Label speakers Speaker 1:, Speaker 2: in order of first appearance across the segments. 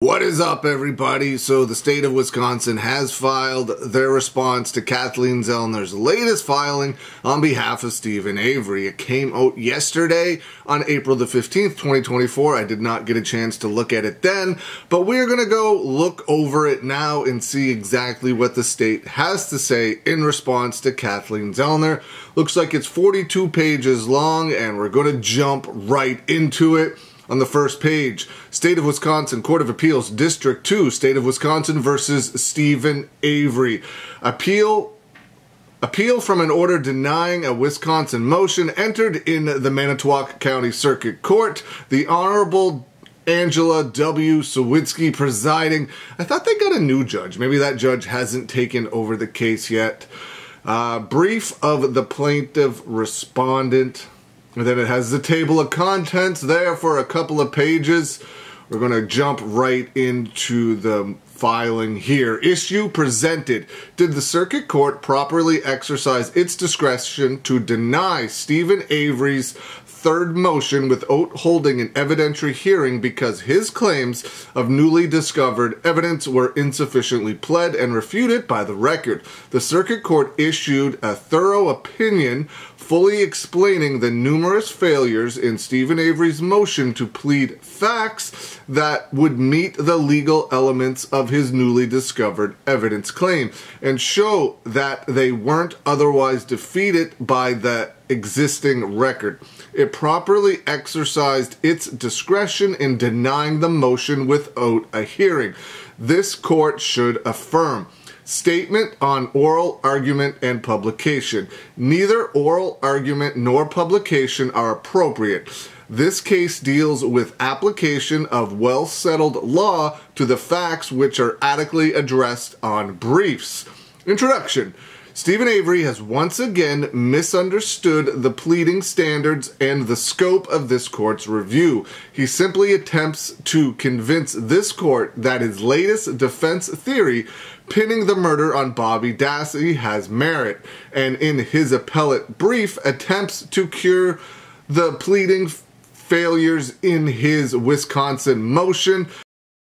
Speaker 1: What is up, everybody? So the state of Wisconsin has filed their response to Kathleen Zellner's latest filing on behalf of Stephen Avery. It came out yesterday on April the 15th, 2024. I did not get a chance to look at it then, but we're going to go look over it now and see exactly what the state has to say in response to Kathleen Zellner. Looks like it's 42 pages long, and we're going to jump right into it. On the first page, State of Wisconsin Court of Appeals, District 2, State of Wisconsin versus Stephen Avery. Appeal from an order denying a Wisconsin motion entered in the Manitowoc County Circuit Court. The Honorable Angela W. Sawitsky presiding. I thought they got a new judge. Maybe that judge hasn't taken over the case yet. Brief of the plaintiff respondent. And then it has the table of contents there for a couple of pages. We're going to jump right into the filing here. Issue presented. Did the circuit court properly exercise its discretion to deny Stephen Avery's third motion without holding an evidentiary hearing because his claims of newly discovered evidence were insufficiently pled and refuted by the record? The circuit court issued a thorough opinion fully explaining the numerous failures in Stephen Avery's motion to plead facts that would meet the legal elements of his newly discovered evidence claim and show that they weren't otherwise defeated by the existing record. It properly exercised its discretion in denying the motion without a hearing. This court should affirm. Statement on oral argument and publication. Neither oral argument nor publication are appropriate. This case deals with application of well-settled law to the facts which are adequately addressed on briefs. Introduction. Stephen Avery has once again misunderstood the pleading standards and the scope of this court's review. He simply attempts to convince this court that his latest defense theory, pinning the murder on Bobby Dassey, has merit, and in his appellate brief attempts to cure the pleading failures in his Wisconsin motion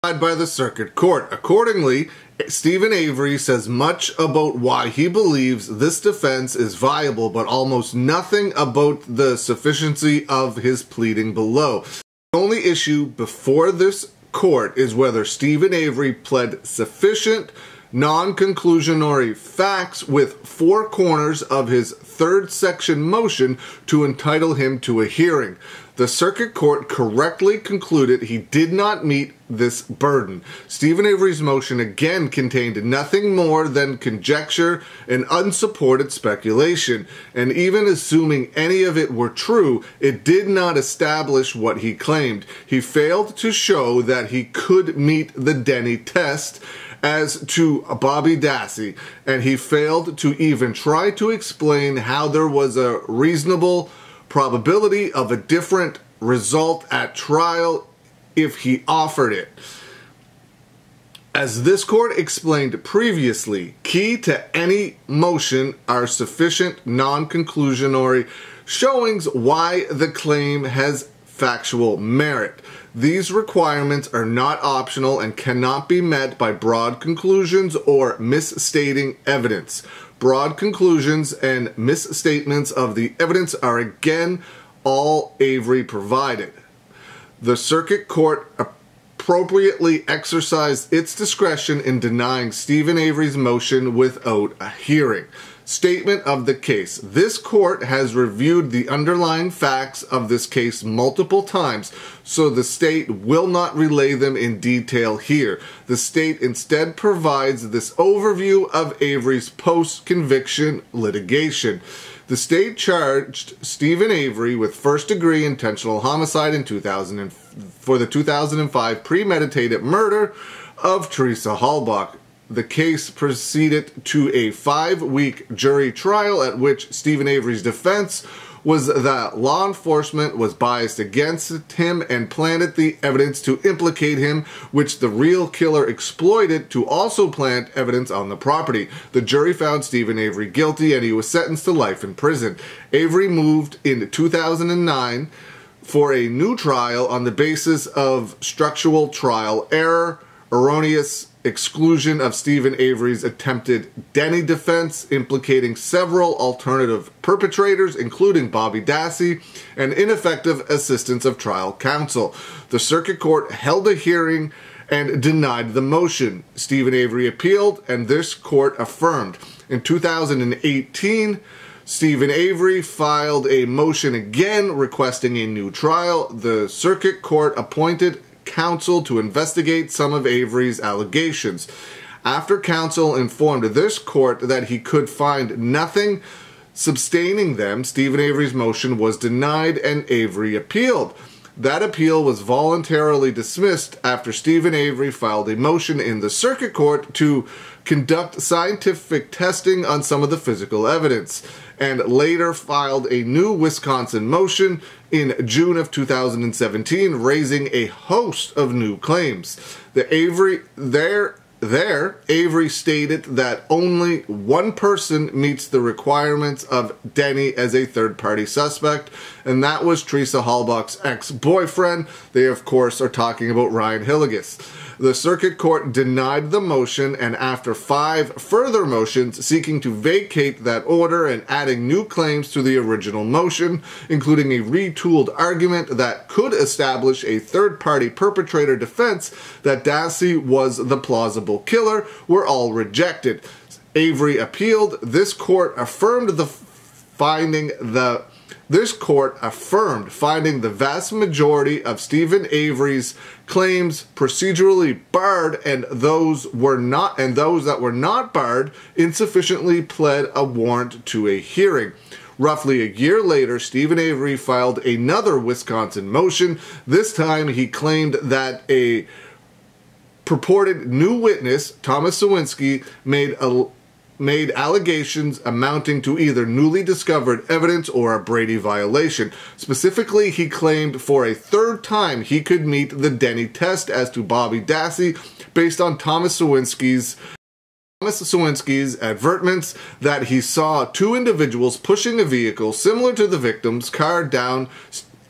Speaker 1: by the circuit court. Accordingly, Stephen Avery says much about why he believes this defense is viable, but almost nothing about the sufficiency of his pleading below. The only issue before this court is whether Stephen Avery pled sufficient non-conclusionary facts with four corners of his third section motion to entitle him to a hearing. The circuit court correctly concluded he did not meet this burden. Stephen Avery's motion again contained nothing more than conjecture and unsupported speculation, and even assuming any of it were true, it did not establish what he claimed. He failed to show that he could meet the Denny test as to Bobby Dassey, and he failed to even try to explain how there was a reasonable probability of a different result at trial if he offered it. As this court explained previously, key to any motion are sufficient non-conclusionary showings why the claim has factual merit. These requirements are not optional and cannot be met by broad conclusions or misstating evidence. Broad conclusions and misstatements of the evidence are again all Avery provided. The circuit court appropriately exercised its discretion in denying Stephen Avery's motion without a hearing. Statement of the case. This court has reviewed the underlying facts of this case multiple times, so the state will not relay them in detail here. The state instead provides this overview of Avery's post-conviction litigation. The state charged Stephen Avery with first-degree intentional homicide in for the 2005 premeditated murder of Teresa Halbach. The case proceeded to a 5-week jury trial at which Stephen Avery's defense was that law enforcement was biased against him and planted the evidence to implicate him, which the real killer exploited to also plant evidence on the property. The jury found Stephen Avery guilty and he was sentenced to life in prison. Avery moved in 2009 for a new trial on the basis of structural trial error, erroneous exclusion of Stephen Avery's attempted Denny defense, implicating several alternative perpetrators, including Bobby Dassey, and ineffective assistance of trial counsel. The circuit court held a hearing and denied the motion. Stephen Avery appealed, and this court affirmed. In 2018, Stephen Avery filed a motion again requesting a new trial. The circuit court appointed counsel to investigate some of Avery's allegations. After counsel informed this court that he could find nothing sustaining them, Stephen Avery's motion was denied and Avery appealed. That appeal was voluntarily dismissed after Stephen Avery filed a motion in the circuit court to conduct scientific testing on some of the physical evidence, and later filed a new Wisconsin motion in June of 2017, raising a host of new claims. Avery stated that only one person meets the requirements of Denny as a third-party suspect, and that was Teresa Halbach's ex-boyfriend. They, of course, are talking about Ryan Hilligus. The circuit court denied the motion, and after 5 further motions seeking to vacate that order and adding new claims to the original motion, including a retooled argument that could establish a third-party perpetrator defense that Dassey was the plausible killer, were all rejected. Avery appealed. This court affirmed finding the vast majority of Stephen Avery's claims procedurally barred, and those that were not barred insufficiently pled a warrant to a hearing. Roughly a year later, Stephen Avery filed another Wisconsin motion. This time he claimed that a purported new witness, Thomas Sawinski, made allegations amounting to either newly discovered evidence or a Brady violation. Specifically, he claimed for a third time he could meet the Denny test as to Bobby Dassey based on Thomas Sawinski's advertisements that he saw 2 individuals pushing a vehicle similar to the victim's car down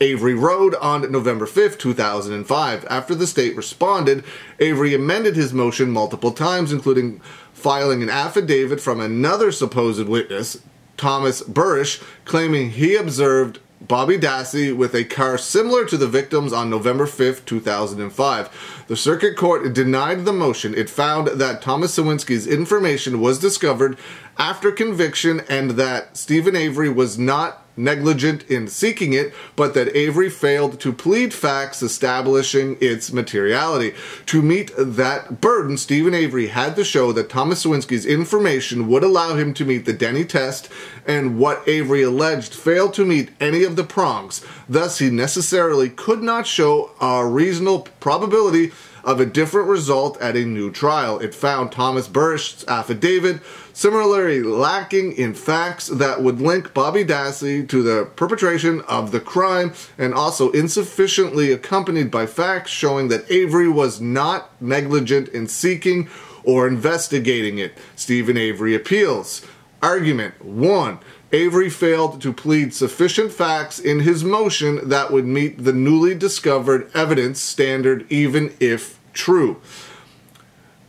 Speaker 1: Avery Road on November 5th, 2005. After the state responded, Avery amended his motion multiple times, including filing an affidavit from another supposed witness, Thomas Burrish, claiming he observed Bobby Dassey with a car similar to the victim's on November 5th, 2005. The circuit court denied the motion. It found that Thomas Sawinski's information was discovered after conviction and that Stephen Avery was not negligent in seeking it, but that Avery failed to plead facts establishing its materiality. To meet that burden, Stephen Avery had to show that Thomas Sawinski's information would allow him to meet the Denny test, and what Avery alleged failed to meet any of the prongs. Thus, he necessarily could not show a reasonable probability of a different result at a new trial. It found Thomas Burrish's affidavit similarly lacking in facts that would link Bobby Dassey to the perpetration of the crime, and also insufficiently accompanied by facts showing that Avery was not negligent in seeking or investigating it. Stephen Avery appeals. Argument 1. Avery failed to plead sufficient facts in his motion that would meet the newly discovered evidence standard, even if true.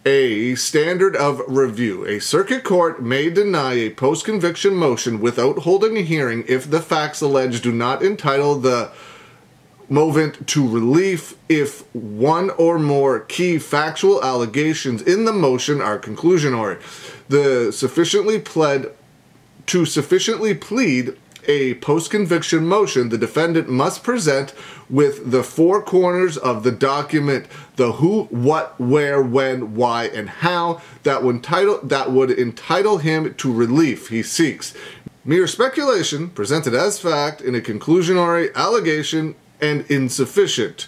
Speaker 1: A standard of review. A circuit court may deny a post-conviction motion without holding a hearing if the facts alleged do not entitle the movant to relief if one or more key factual allegations in the motion are conclusionary. To sufficiently plead a post-conviction motion, the defendant must present with the 4 corners of the document the who, what, where, when, why, and how that would entitle him to relief he seeks. Mere speculation presented as fact in a conclusionary allegation and insufficient.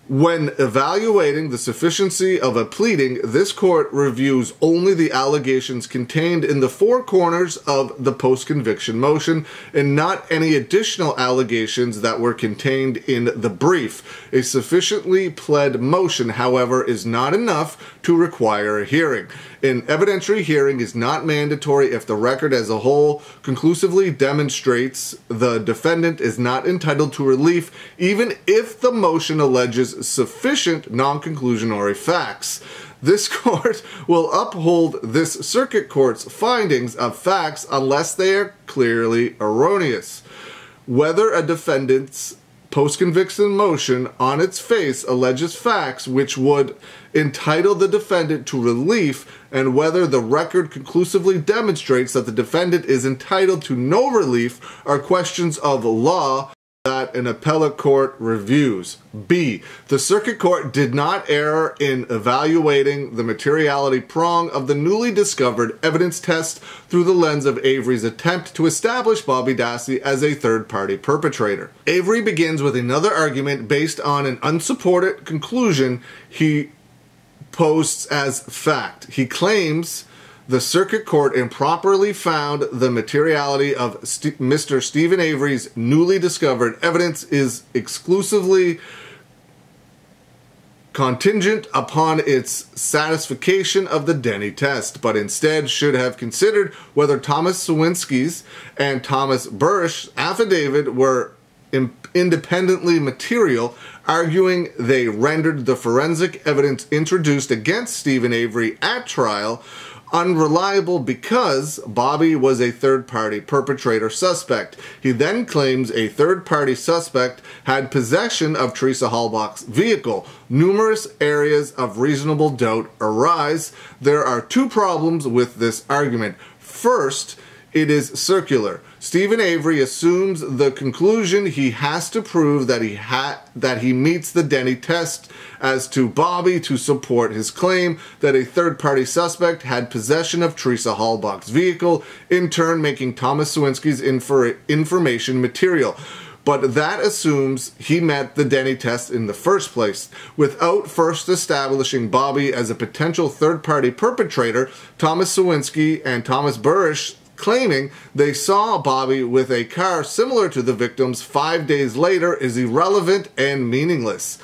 Speaker 1: When evaluating the sufficiency of a pleading, this court reviews only the allegations contained in the four corners of the post-conviction motion and not any additional allegations that were contained in the brief. A sufficiently pled motion, however, is not enough to require a hearing. An evidentiary hearing is not mandatory if the record as a whole conclusively demonstrates the defendant is not entitled to relief, even if the motion alleges sufficient non-conclusionary facts. This court will uphold this circuit court's findings of facts unless they are clearly erroneous. Whether a defendant's post-conviction motion on its face alleges facts which would entitle the defendant to relief, and whether the record conclusively demonstrates that the defendant is entitled to no relief are questions of law that an appellate court reviews. B. The circuit court did not err in evaluating the materiality prong of the newly discovered evidence test through the lens of Avery's attempt to establish Bobby Dassey as a third-party perpetrator. Avery begins with another argument based on an unsupported conclusion he posts as fact. He claims the circuit court improperly found the materiality of Mr. Stephen Avery's newly discovered evidence is exclusively contingent upon its satisfaction of the Denny test, but instead should have considered whether Thomas Sawinski's and Thomas Burrich's affidavit were independently material, arguing they rendered the forensic evidence introduced against Stephen Avery at trial unreliable because Bobby was a third-party perpetrator suspect. He then claims a third-party suspect had possession of Teresa Halbach's vehicle. Numerous areas of reasonable doubt arise. There are two problems with this argument. First, it is circular. Stephen Avery assumes the conclusion he has to prove that he meets the Denny test as to Bobby to support his claim that a third-party suspect had possession of Teresa Halbach's vehicle, in turn making Thomas Sawinski's information material. But that assumes he met the Denny test in the first place. Without first establishing Bobby as a potential third-party perpetrator, Thomas Sawinski and Thomas Burrich claiming they saw Bobby with a car similar to the victim's 5 days later is irrelevant and meaningless.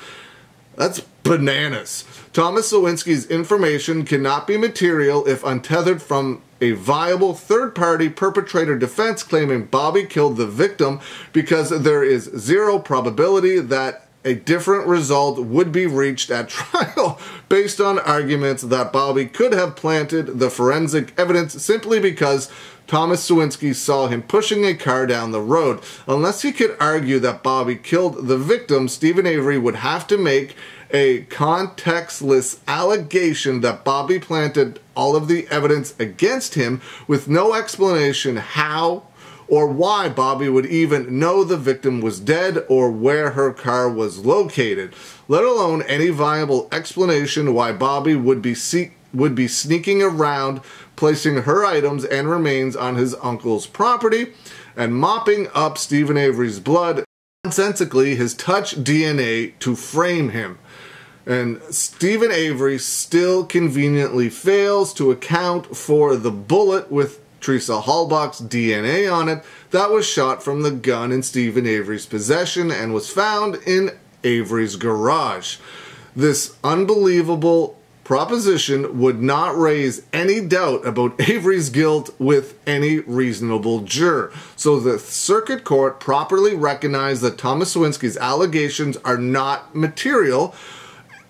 Speaker 1: That's bananas. Thomas Sawinski's information cannot be material if untethered from a viable third-party perpetrator defense claiming Bobby killed the victim, because there is zero probability that a different result would be reached at trial based on arguments that Bobby could have planted the forensic evidence simply because Thomas Sawinski saw him pushing a car down the road. Unless he could argue that Bobby killed the victim, Stephen Avery would have to make a contextless allegation that Bobby planted all of the evidence against him with no explanation how or why Bobby would even know the victim was dead or where her car was located, let alone any viable explanation why Bobby would be sneaking around, placing her items and remains on his uncle's property, and mopping up Stephen Avery's blood, nonsensically his touch DNA to frame him. And Stephen Avery still conveniently fails to account for the bullet with Teresa Halbach's DNA on it that was shot from the gun in Stephen Avery's possession and was found in Avery's garage. This unbelievable proposition would not raise any doubt about Avery's guilt with any reasonable juror. So the circuit court properly recognized that Thomas Sawinski's allegations are not materially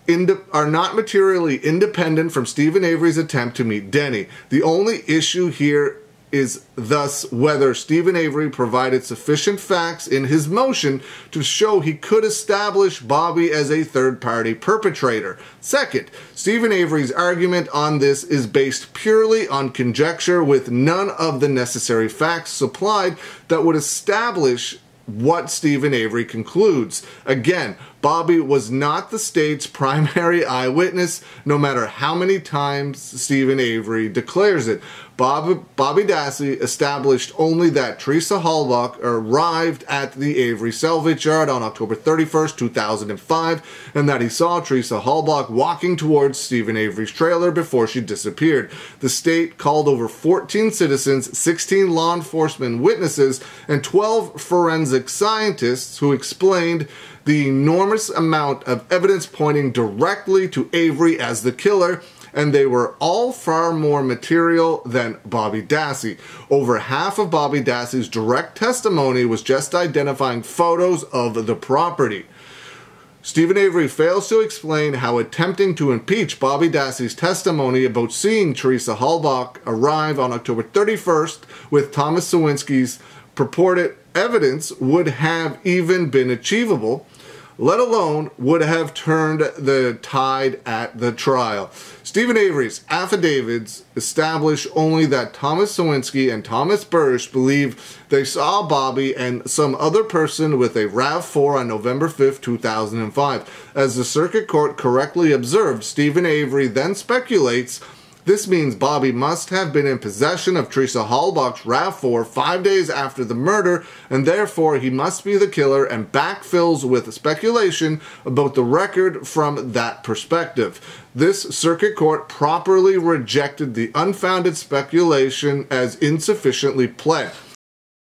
Speaker 1: independent from Stephen Avery's attempt to meet Denny. The only issue here is thus whether Stephen Avery provided sufficient facts in his motion to show he could establish Bobby as a third-party perpetrator. Second, Stephen Avery's argument on this is based purely on conjecture with none of the necessary facts supplied that would establish what Stephen Avery concludes. Again, Bobby was not the state's primary eyewitness, no matter how many times Stephen Avery declares it. Bobby Dassey established only that Teresa Halbach arrived at the Avery salvage yard on October 31st, 2005, and that he saw Teresa Halbach walking towards Stephen Avery's trailer before she disappeared. The state called over 14 citizens, 16 law enforcement witnesses, and 12 forensic scientists who explained the enormous amount of evidence pointing directly to Avery as the killer, and they were all far more material than Bobby Dassey. Over half of Bobby Dassey's direct testimony was just identifying photos of the property. Stephen Avery fails to explain how attempting to impeach Bobby Dassey's testimony about seeing Teresa Halbach arrive on October 31st with Thomas Sawinski's purported evidence would have even been achievable, let alone would have turned the tide at the trial. Stephen Avery's affidavits establish only that Thomas Sawinski and Thomas Burrish believe they saw Bobby and some other person with a RAV4 on November 5th, 2005. As the circuit court correctly observed, Stephen Avery then speculates this means Bobby must have been in possession of Teresa Halbach's RAV4 5 days after the murder, and therefore he must be the killer, and backfills with speculation about the record from that perspective. This circuit court properly rejected the unfounded speculation as insufficiently pled.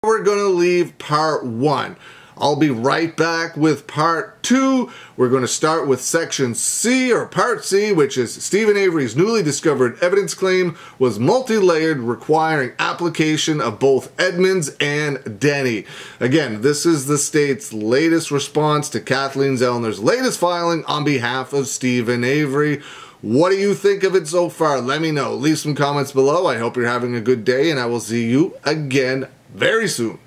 Speaker 1: We're going to leave part 1. I'll be right back with part 2. We're going to start with section C, or part C, which is Stephen Avery's newly discovered evidence claim was multi-layered, requiring application of both Edmonds and Denny. Again, this is the state's latest response to Kathleen Zellner's latest filing on behalf of Stephen Avery. What do you think of it so far? Let me know. Leave some comments below. I hope you're having a good day, and I will see you again very soon.